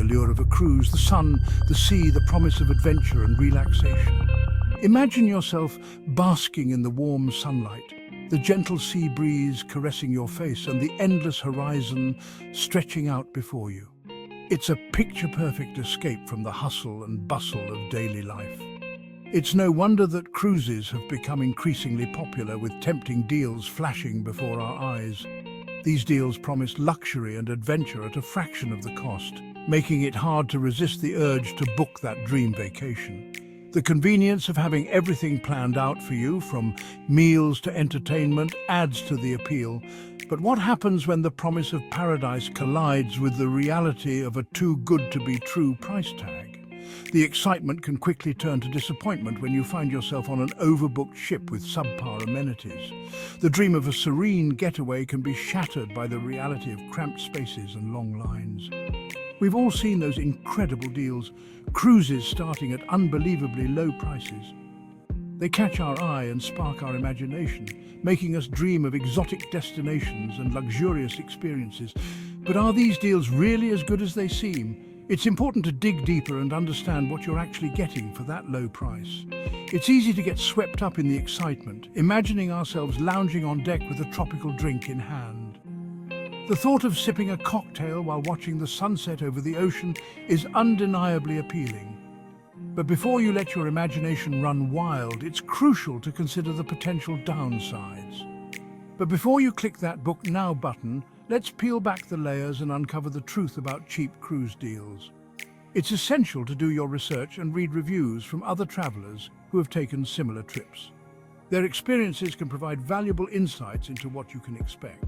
allure of a cruise: the sun, the sea, the promise of adventure and relaxation. Imagine yourself basking in the warm sunlight, the gentle sea breeze caressing your face and the endless horizon stretching out before you. It's a picture-perfect escape from the hustle and bustle of daily life. It's no wonder that cruises have become increasingly popular, with tempting deals flashing before our eyes. These deals promise luxury and adventure at a fraction of the cost, making it hard to resist the urge to book that dream vacation. The convenience of having everything planned out for you, from meals to entertainment, adds to the appeal. But what happens when the promise of paradise collides with the reality of a too-good-to-be-true price tag? The excitement can quickly turn to disappointment when you find yourself on an overbooked ship with subpar amenities. The dream of a serene getaway can be shattered by the reality of cramped spaces and long lines. We've all seen those incredible deals, cruises starting at unbelievably low prices. They catch our eye and spark our imagination, making us dream of exotic destinations and luxurious experiences. But are these deals really as good as they seem? It's important to dig deeper and understand what you're actually getting for that low price. It's easy to get swept up in the excitement, imagining ourselves lounging on deck with a tropical drink in hand. The thought of sipping a cocktail while watching the sunset over the ocean is undeniably appealing. But before you let your imagination run wild, it's crucial to consider the potential downsides. But before you click that Book Now button, let's peel back the layers and uncover the truth about cheap cruise deals. It's essential to do your research and read reviews from other travelers who have taken similar trips. Their experiences can provide valuable insights into what you can expect.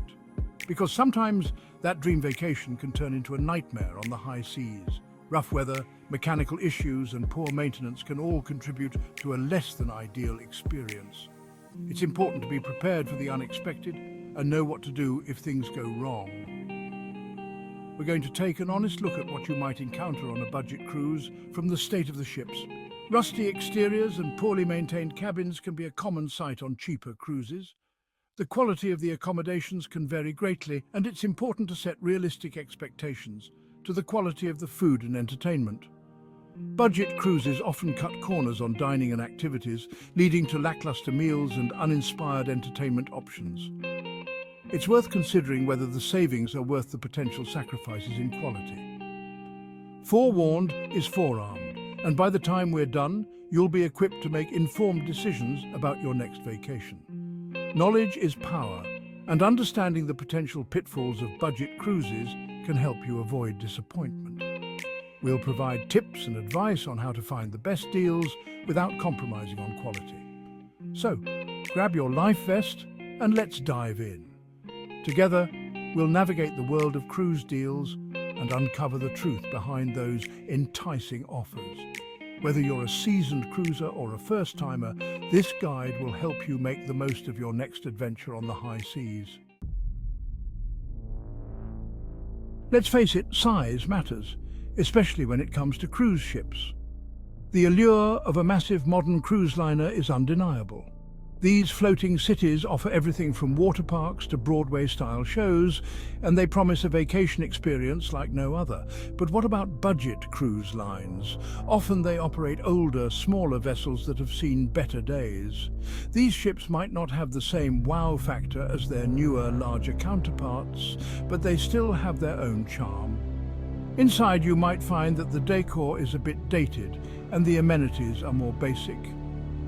Because sometimes that dream vacation can turn into a nightmare on the high seas. Rough weather, mechanical issues, and poor maintenance can all contribute to a less than ideal experience. It's important to be prepared for the unexpected and know what to do if things go wrong. We're going to take an honest look at what you might encounter on a budget cruise from the state of the ships. Rusty exteriors and poorly maintained cabins can be a common sight on cheaper cruises. The quality of the accommodations can vary greatly, and it's important to set realistic expectations to the quality of the food and entertainment. Budget cruises often cut corners on dining and activities, leading to lackluster meals and uninspired entertainment options. It's worth considering whether the savings are worth the potential sacrifices in quality. Forewarned is forearmed, and by the time we're done, you'll be equipped to make informed decisions about your next vacation. Knowledge is power, and understanding the potential pitfalls of budget cruises can help you avoid disappointment. We'll provide tips and advice on how to find the best deals without compromising on quality. So, grab your life vest and let's dive in. Together, we'll navigate the world of cruise deals and uncover the truth behind those enticing offers. Whether you're a seasoned cruiser or a first-timer, this guide will help you make the most of your next adventure on the high seas. Let's face it, size matters, especially when it comes to cruise ships. The allure of a massive modern cruise liner is undeniable. These floating cities offer everything from water parks to Broadway-style shows, and they promise a vacation experience like no other. But what about budget cruise lines? Often they operate older, smaller vessels that have seen better days. These ships might not have the same wow factor as their newer, larger counterparts, but they still have their own charm. Inside, you might find that the decor is a bit dated and the amenities are more basic.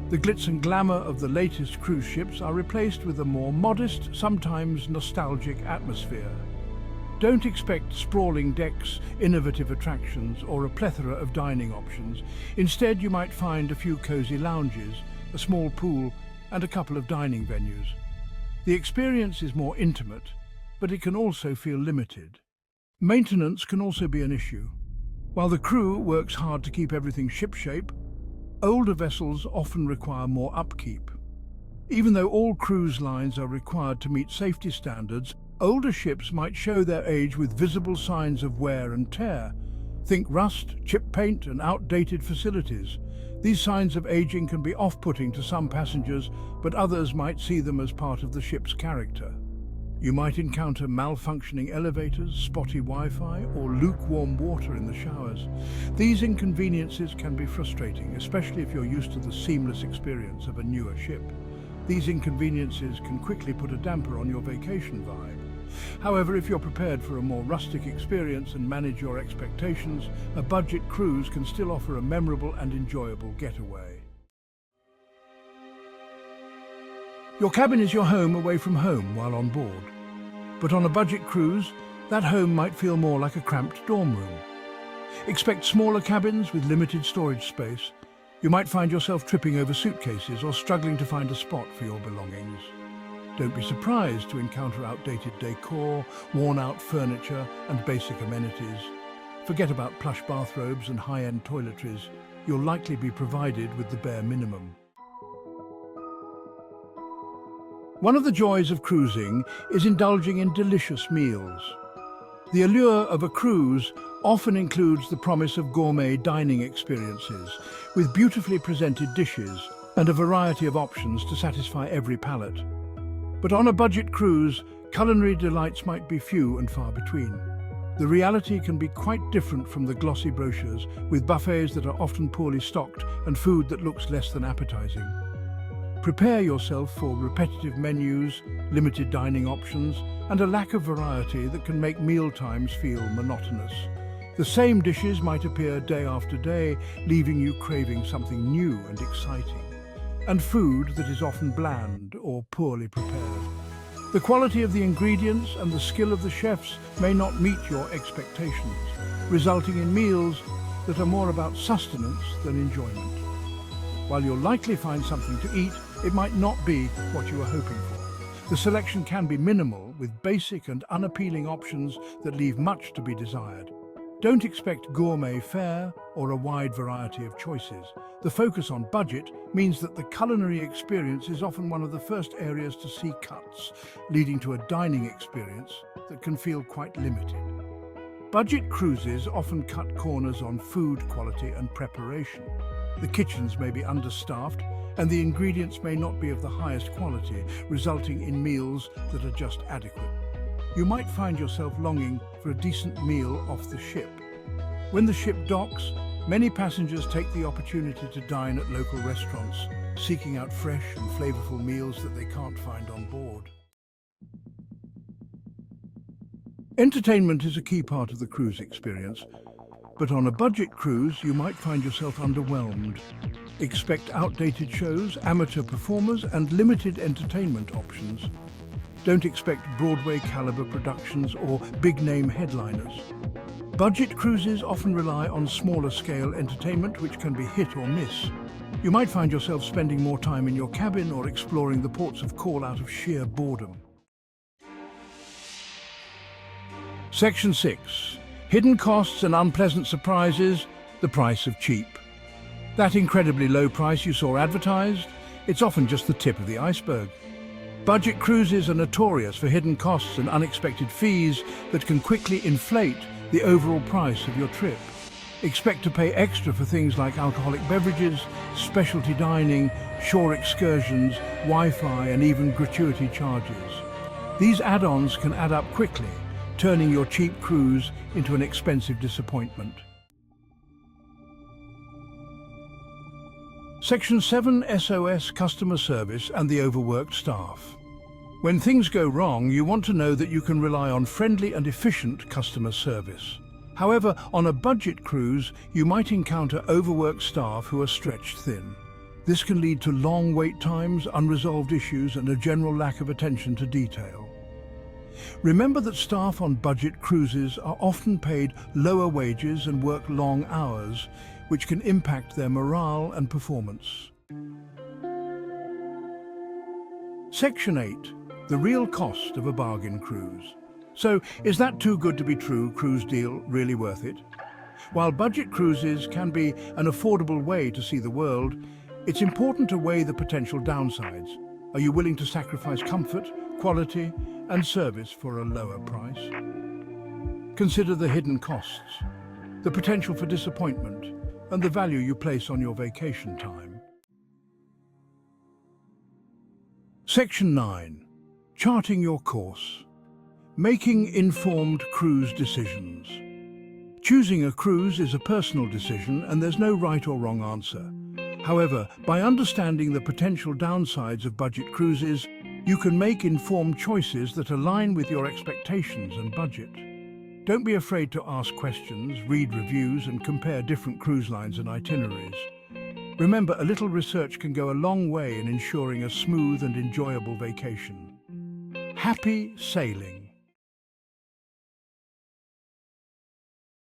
The glitz and glamour of the latest cruise ships are replaced with a more modest, sometimes nostalgic atmosphere. Don't expect sprawling decks, innovative attractions, or a plethora of dining options. Instead, you might find a few cozy lounges, a small pool, and a couple of dining venues. The experience is more intimate, but it can also feel limited. Maintenance can also be an issue. While the crew works hard to keep everything shipshape, older vessels often require more upkeep. Even though all cruise lines are required to meet safety standards, older ships might show their age with visible signs of wear and tear. Think rust, chip paint, and outdated facilities. These signs of aging can be off-putting to some passengers, but others might see them as part of the ship's character. You might encounter malfunctioning elevators, spotty Wi-Fi, or lukewarm water in the showers. These inconveniences can be frustrating, especially if you're used to the seamless experience of a newer ship. These inconveniences can quickly put a damper on your vacation vibe. However, if you're prepared for a more rustic experience and manage your expectations, a budget cruise can still offer a memorable and enjoyable getaway. Your cabin is your home away from home while on board. But on a budget cruise, that home might feel more like a cramped dorm room. Expect smaller cabins with limited storage space. You might find yourself tripping over suitcases or struggling to find a spot for your belongings. Don't be surprised to encounter outdated decor, worn-out furniture, and basic amenities. Forget about plush bathrobes and high-end toiletries. You'll likely be provided with the bare minimum. One of the joys of cruising is indulging in delicious meals. The allure of a cruise often includes the promise of gourmet dining experiences, with beautifully presented dishes and a variety of options to satisfy every palate. But on a budget cruise, culinary delights might be few and far between. The reality can be quite different from the glossy brochures, with buffets that are often poorly stocked and food that looks less than appetizing. Prepare yourself for repetitive menus, limited dining options, and a lack of variety that can make meal times feel monotonous. The same dishes might appear day after day, leaving you craving something new and exciting. And food that is often bland or poorly prepared. The quality of the ingredients and the skill of the chefs may not meet your expectations, resulting in meals that are more about sustenance than enjoyment. While you'll likely find something to eat, it might not be what you were hoping for. The selection can be minimal, with basic and unappealing options that leave much to be desired. Don't expect gourmet fare or a wide variety of choices. The focus on budget means that the culinary experience is often one of the first areas to see cuts, leading to a dining experience that can feel quite limited. Budget cruises often cut corners on food quality and preparation. The kitchens may be understaffed, and the ingredients may not be of the highest quality, resulting in meals that are just adequate. You might find yourself longing for a decent meal off the ship. When the ship docks, many passengers take the opportunity to dine at local restaurants, seeking out fresh and flavorful meals that they can't find on board. Entertainment is a key part of the cruise experience, but on a budget cruise, you might find yourself underwhelmed. Expect outdated shows, amateur performers, and limited entertainment options. Don't expect Broadway-caliber productions or big-name headliners. Budget cruises often rely on smaller-scale entertainment, which can be hit or miss. You might find yourself spending more time in your cabin or exploring the ports of call out of sheer boredom. Section 6. Hidden costs and unpleasant surprises, the price of cheap. That incredibly low price you saw advertised, it's often just the tip of the iceberg. Budget cruises are notorious for hidden costs and unexpected fees that can quickly inflate the overall price of your trip. Expect to pay extra for things like alcoholic beverages, specialty dining, shore excursions, Wi-Fi, and even gratuity charges. These add-ons can add up quickly, turning your cheap cruise into an expensive disappointment. Section 7, SOS, customer service and the overworked staff. When things go wrong, you want to know that you can rely on friendly and efficient customer service. However, on a budget cruise, you might encounter overworked staff who are stretched thin. This can lead to long wait times, unresolved issues, and a general lack of attention to detail. Remember that staff on budget cruises are often paid lower wages and work long hours, which can impact their morale and performance. Section 8. The real cost of a bargain cruise. So, is that too good to be true cruise deal really worth it? While budget cruises can be an affordable way to see the world, it's important to weigh the potential downsides. Are you willing to sacrifice comfort, quality, and service for a lower price? Consider the hidden costs, the potential for disappointment, and the value you place on your vacation time. Section 9. Charting your course. Making informed cruise decisions. Choosing a cruise is a personal decision and there's no right or wrong answer. However, by understanding the potential downsides of budget cruises, you can make informed choices that align with your expectations and budget. Don't be afraid to ask questions, read reviews, and compare different cruise lines and itineraries. Remember, a little research can go a long way in ensuring a smooth and enjoyable vacation. Happy sailing!